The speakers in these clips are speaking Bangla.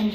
এই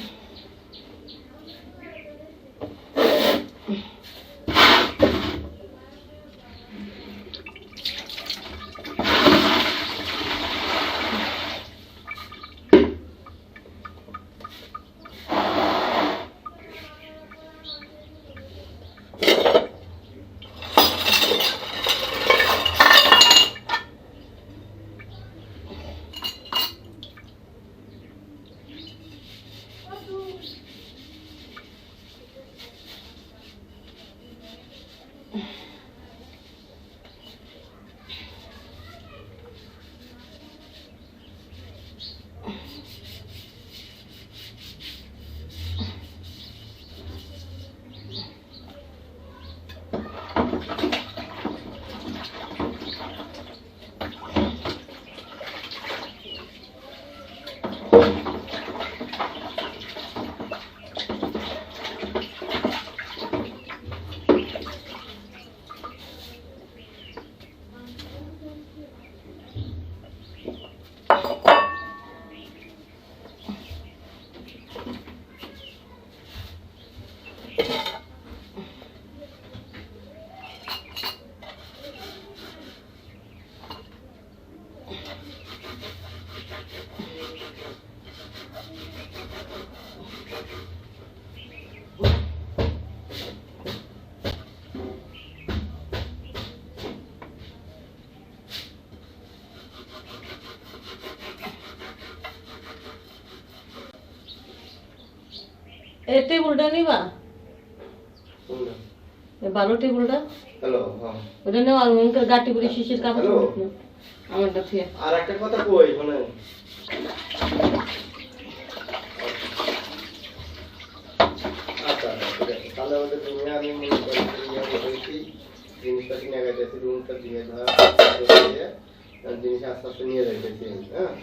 টেবিলটা নিবা ভালো টেবিলটা হ্যালো ওটা নেওয়া আর ওখানকার গাটি করে শিশির কাপড় আমারটা থেকে আর একটা কথা কই মানে আচ্ছা তাহলে আমাদের তুমি আমি মনে করি জিনিসটা কিনে গেছে রুমটা দিয়ে ধরা জিনিস আস্তে আস্তে নিয়ে যাইতেছি হ্যাঁ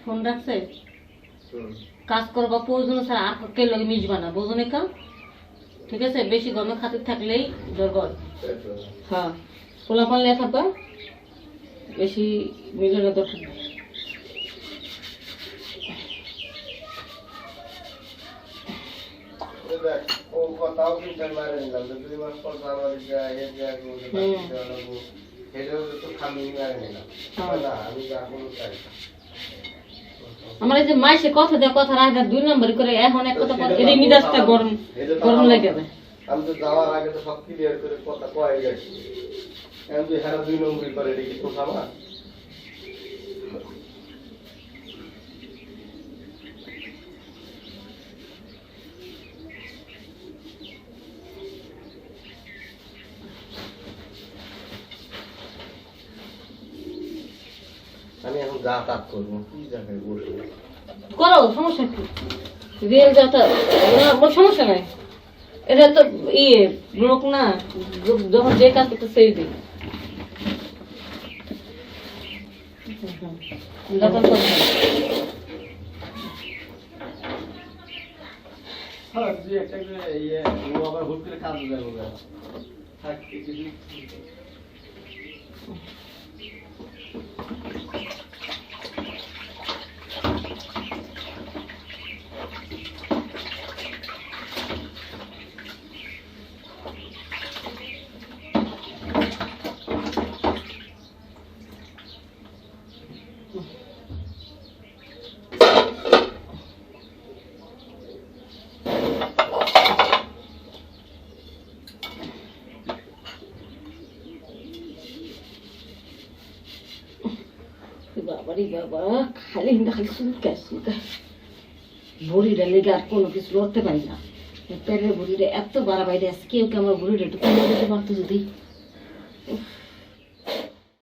ফোন রাখছে কাজ করবা প্রয়োজন ছাড়া আর কে লগে মিশবা না বোঝনে কাম ঠিক আছে বেশি গরমে খাতির থাকলেই দরকার হ্যাঁ পোলা পানলে থাকবা বেশি মিলনের দরকার নেই ও কথাও কিন্তু মারে নিলাম 2 মাস পর জানুয়ারি যায় এটাও তো খামি মারে নিলাম না আমি যা কোনো চাই আমার এই যে মাইসে কথা দেয় কথা রাখা 2 নম্বরই করে এখন এক কথা কথা এর মিজাজটা গরম গরম লাগে যাবে আমি তো যাওয়ার আগে তো সব ক্লিয়ার করে কথা কয়ে গেছি এখন তুই হারা 2 নম্বরই করে দেখি তো খামা আমি এখন যাতায়াত করবো কি জায়গায় বসবো করো সমস্যা কি রেল যাতায়াত সমস্যা নাই এটা তো লোক না যখন যে কাজ করতে সেই দিই আবার হুট করে কাজ যাবো বাবারে বাবা খালি খালি চুলকায় বুড়িটা লেগে আর কোনো কিছু লড়তে পারি না পেটের বুড়িটা এত বাড়া বাইরে আছে কেউ কি আমার বুড়িটা একটু কমে দিতে পারতো যদি